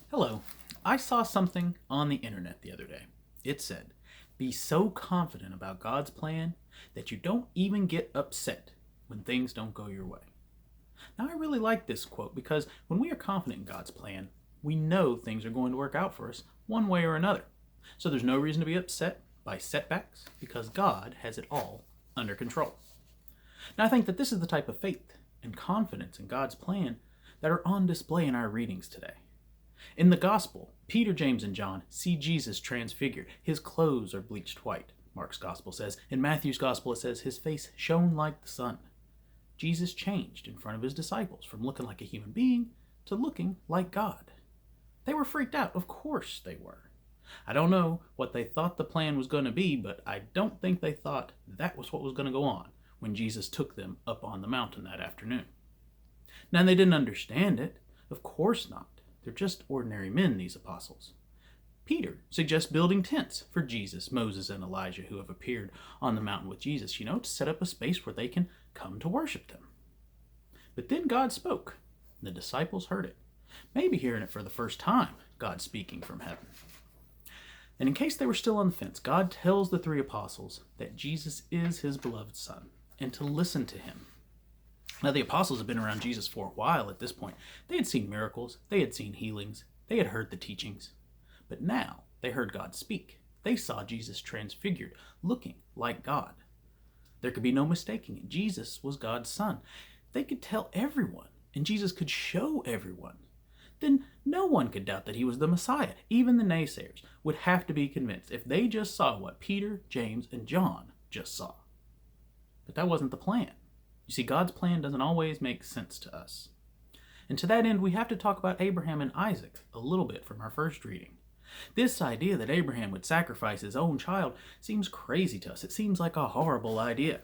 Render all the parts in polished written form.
Hello. I saw something on the internet the other day. It said, be so confident about God's plan that you don't even get upset when things don't go your way. Now, I really like this quote because when we are confident in God's plan, we know things are going to work out for us one way or another. So there's no reason to be upset by setbacks because God has it all under control. Now, I think that this is the type of faith and confidence in God's plan that are on display in our readings today. In the Gospel, Peter, James, and John see Jesus transfigured. His clothes are bleached white, Mark's Gospel says. In Matthew's Gospel, it says his face shone like the sun. Jesus changed in front of his disciples from looking like a human being to looking like God. They were freaked out. Of course they were. I don't know what they thought the plan was going to be, but I don't think they thought that was what was going to go on when Jesus took them up on the mountain that afternoon. Now, they didn't understand it. Of course not. They're just ordinary men, these apostles. Peter suggests building tents for Jesus, Moses, and Elijah, who have appeared on the mountain with Jesus, to set up a space where they can come to worship them. But then God spoke. The disciples heard it. Maybe hearing it for the first time, God speaking from heaven. And in case they were still on the fence, God tells the three apostles that Jesus is his beloved Son and to listen to him. Now, the apostles had been around Jesus for a while at this point. They had seen miracles, they had seen healings, they had heard the teachings. But now they heard God speak. They saw Jesus transfigured, looking like God. There could be no mistaking it. Jesus was God's Son. They could tell everyone, and Jesus could show everyone. Then no one could doubt that he was the Messiah. Even the naysayers would have to be convinced if they just saw what Peter, James, and John just saw. But that wasn't the plan. You see, God's plan doesn't always make sense to us. And to that end, we have to talk about Abraham and Isaac a little bit from our first reading. This idea that Abraham would sacrifice his own child seems crazy to us. It seems like a horrible idea.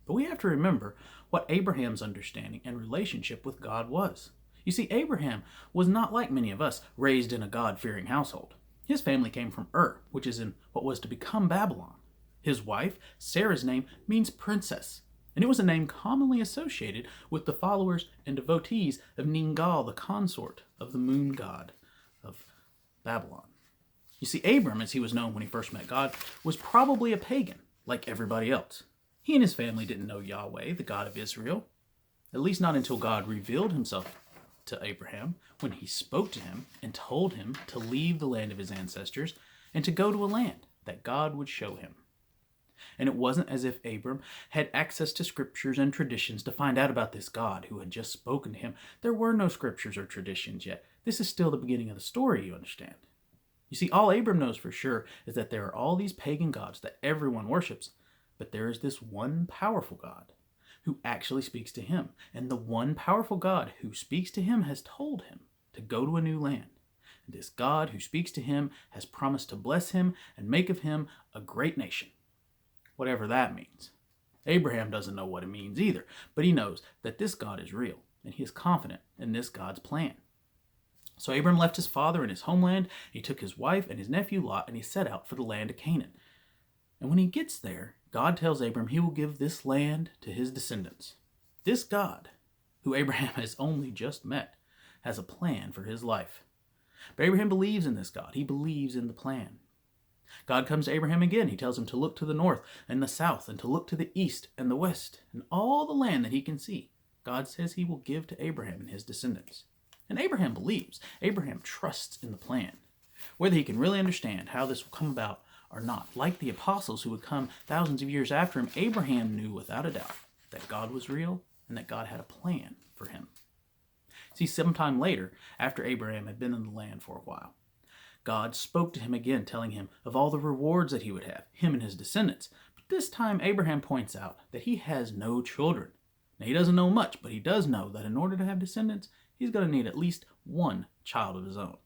But we have to remember what Abraham's understanding and relationship with God was. You see, Abraham was not like many of us, raised in a God-fearing household. His family came from Ur, which is in what was to become Babylon. His wife, Sarah's name, means princess. And it was a name commonly associated with the followers and devotees of Ningal, the consort of the moon god of Babylon. You see, Abram, as he was known when he first met God, was probably a pagan, like everybody else. He and his family didn't know Yahweh, the God of Israel, at least not until God revealed himself to Abraham when he spoke to him and told him to leave the land of his ancestors and to go to a land that God would show him. And it wasn't as if Abram had access to scriptures and traditions to find out about this God who had just spoken to him. There were no scriptures or traditions yet. This is still the beginning of the story, you understand. You see, all Abram knows for sure is that there are all these pagan gods that everyone worships, but there is this one powerful God who actually speaks to him. And the one powerful God who speaks to him has told him to go to a new land. And this God who speaks to him has promised to bless him and make of him a great nation. Whatever that means. Abraham doesn't know what it means either, but he knows that this God is real, and he is confident in this God's plan. So Abram left his father and his homeland, he took his wife and his nephew Lot, and he set out for the land of Canaan. And when he gets there, God tells Abram he will give this land to his descendants. This God, who Abraham has only just met, has a plan for his life. But Abraham believes in this God. He believes in the plan. God comes to Abraham again. He tells him to look to the north and the south and to look to the east and the west and all the land that he can see. God says he will give to Abraham and his descendants. And Abraham believes. Abraham trusts in the plan. Whether he can really understand how this will come about or not, like the apostles who would come thousands of years after him, Abraham knew without a doubt that God was real and that God had a plan for him. See, sometime later, after Abraham had been in the land for a while, God spoke to him again, telling him of all the rewards that he would have, him and his descendants. But this time, Abraham points out that he has no children. Now, he doesn't know much, but he does know that in order to have descendants, he's going to need at least one child of his own.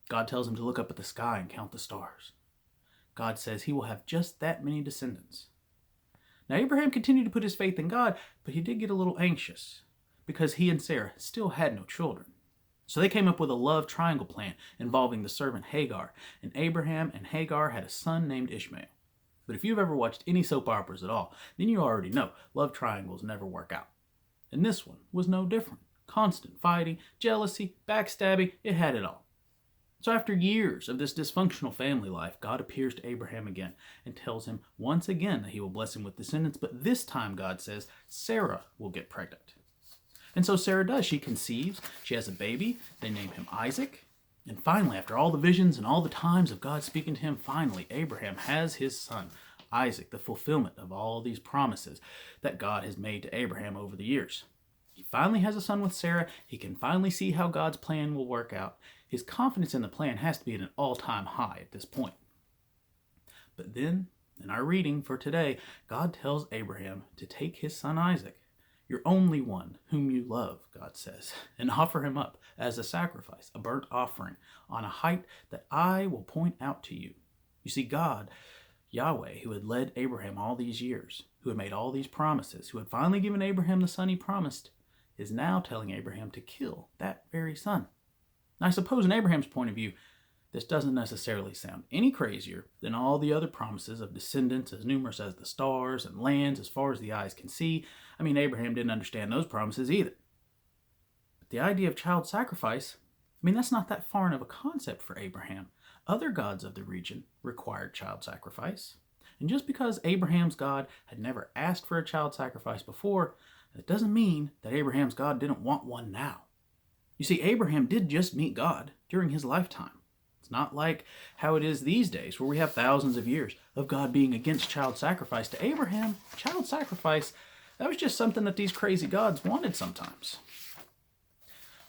God tells him to look up at the sky and count the stars. God says he will have just that many descendants. Now, Abraham continued to put his faith in God, but he did get a little anxious because he and Sarah still had no children. So they came up with a love triangle plan involving the servant Hagar, and Abraham and Hagar had a son named Ishmael. But if you've ever watched any soap operas at all, then you already know love triangles never work out. And this one was no different. Constant fighting, jealousy, backstabbing, it had it all. So after years of this dysfunctional family life, God appears to Abraham again and tells him once again that he will bless him with descendants, but this time God says Sarah will get pregnant. And so Sarah does. She conceives, she has a baby, they name him Isaac, and finally, after all the visions and all the times of God speaking to him, finally Abraham has his son, Isaac, the fulfillment of all these promises that God has made to Abraham over the years. He finally has a son with Sarah. He can finally see how God's plan will work out. His confidence in the plan has to be at an all-time high at this point. But then, in our reading for today, God tells Abraham to take his son Isaac, your only one whom you love, God says, and offer him up as a sacrifice, a burnt offering, on a height that I will point out to you. You see, God, Yahweh, who had led Abraham all these years, who had made all these promises, who had finally given Abraham the son he promised, is now telling Abraham to kill that very son. Now, I suppose in Abraham's point of view, this doesn't necessarily sound any crazier than all the other promises of descendants as numerous as the stars and lands as far as the eyes can see. I mean, Abraham didn't understand those promises either. But the idea of child sacrifice, that's not that foreign of a concept for Abraham. Other gods of the region required child sacrifice. And just because Abraham's God had never asked for a child sacrifice before, that doesn't mean that Abraham's God didn't want one now. You see, Abraham did just meet God during his lifetime. It's not like how it is these days, where we have thousands of years of God being against child sacrifice. To Abraham, child sacrifice, that was just something that these crazy gods wanted sometimes.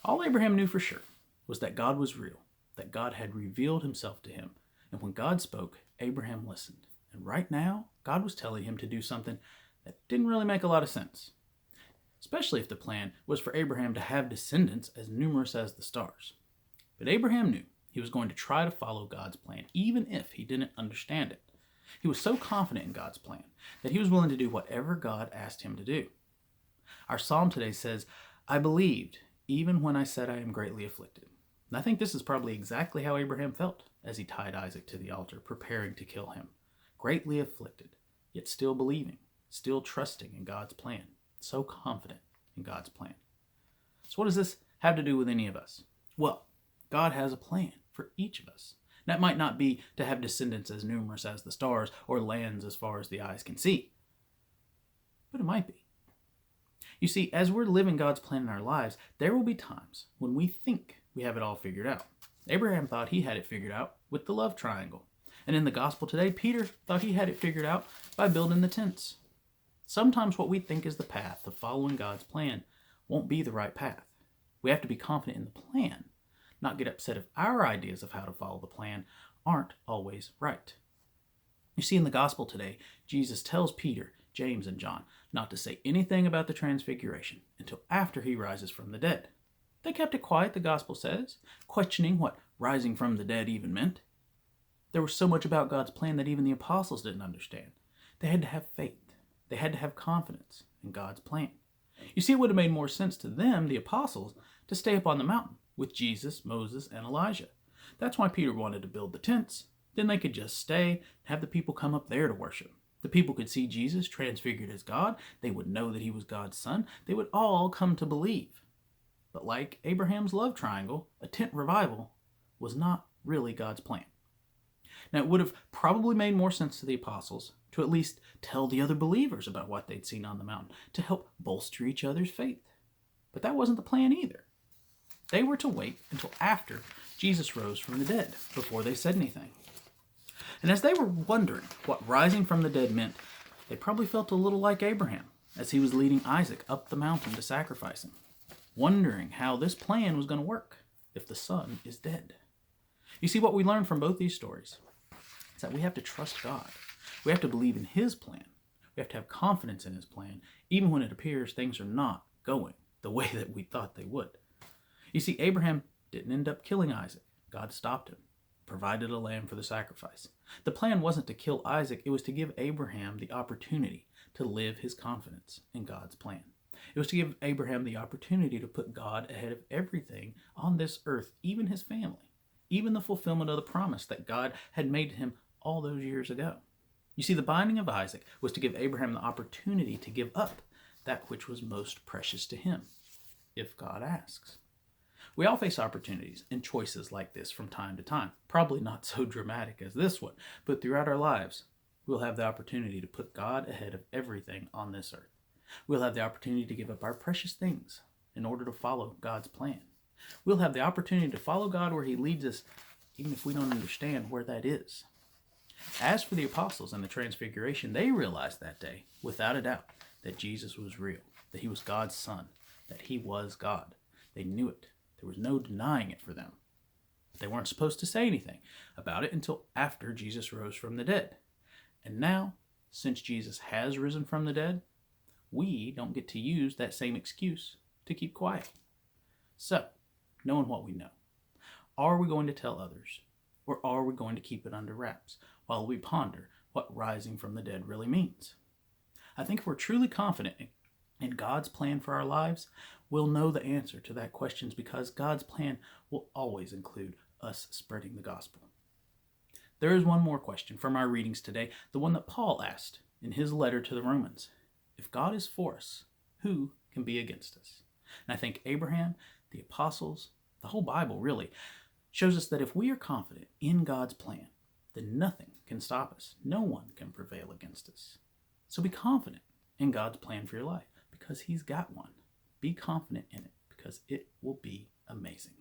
All Abraham knew for sure was that God was real, that God had revealed himself to him. And when God spoke, Abraham listened. And right now, God was telling him to do something that didn't really make a lot of sense, especially if the plan was for Abraham to have descendants as numerous as the stars. But Abraham knew he was going to try to follow God's plan, even if he didn't understand it. He was so confident in God's plan that he was willing to do whatever God asked him to do. Our psalm today says, I believed, even when I said I am greatly afflicted. And I think this is probably exactly how Abraham felt as he tied Isaac to the altar, preparing to kill him. Greatly afflicted, yet still believing, still trusting in God's plan. So confident in God's plan. So what does this have to do with any of us? Well, God has a plan for each of us. That might not be to have descendants as numerous as the stars or lands as far as the eyes can see, but it might be. You see, as we're living God's plan in our lives, there will be times when we think we have it all figured out. Abraham thought he had it figured out with the love triangle. And in the gospel today, Peter thought he had it figured out by building the tents. Sometimes what we think is the path of following God's plan won't be the right path. We have to be confident in the plan, not get upset if our ideas of how to follow the plan aren't always right. You see, in the gospel today, Jesus tells Peter, James, and John not to say anything about the transfiguration until after he rises from the dead. They kept it quiet, the gospel says, questioning what rising from the dead even meant. There was so much about God's plan that even the apostles didn't understand. They had to have faith. They had to have confidence in God's plan. You see, it would have made more sense to them, the apostles, to stay up on the mountain with Jesus, Moses, and Elijah. That's why Peter wanted to build the tents. Then they could just stay and have the people come up there to worship. The people could see Jesus transfigured as God. They would know that he was God's son. They would all come to believe. But like Abraham's love triangle, a tent revival was not really God's plan. Now, it would have probably made more sense to the apostles to at least tell the other believers about what they'd seen on the mountain, to help bolster each other's faith. But that wasn't the plan either. They were to wait until after Jesus rose from the dead before they said anything. And as they were wondering what rising from the dead meant, they probably felt a little like Abraham as he was leading Isaac up the mountain to sacrifice him, wondering how this plan was going to work if the son is dead. You see, what we learn from both these stories is that we have to trust God. We have to believe in his plan. We have to have confidence in his plan, even when it appears things are not going the way that we thought they would. You see, Abraham didn't end up killing Isaac. God stopped him, provided a lamb for the sacrifice. The plan wasn't to kill Isaac, it was to give Abraham the opportunity to live his confidence in God's plan. It was to give Abraham the opportunity to put God ahead of everything on this earth, even his family, even the fulfillment of the promise that God had made to him all those years ago. You see, the binding of Isaac was to give Abraham the opportunity to give up that which was most precious to him, if God asks. We all face opportunities and choices like this from time to time. Probably not so dramatic as this one, but throughout our lives, we'll have the opportunity to put God ahead of everything on this earth. We'll have the opportunity to give up our precious things in order to follow God's plan. We'll have the opportunity to follow God where He leads us, even if we don't understand where that is. As for the apostles and the Transfiguration, they realized that day, without a doubt, that Jesus was real, that He was God's Son, that He was God. They knew it. There was no denying it for them. They weren't supposed to say anything about it until after Jesus rose from the dead. And now, since Jesus has risen from the dead, we don't get to use that same excuse to keep quiet. So, knowing what we know, are we going to tell others, or are we going to keep it under wraps while we ponder what rising from the dead really means? I think if we're truly confident in God's plan for our lives, we'll know the answer to that question, because God's plan will always include us spreading the gospel. There is one more question from our readings today, the one that Paul asked in his letter to the Romans. If God is for us, who can be against us? And I think Abraham, the apostles, the whole Bible really, shows us that if we are confident in God's plan, then nothing can stop us. No one can prevail against us. So be confident in God's plan for your life, because He's got one. Be confident in it, because it will be amazing.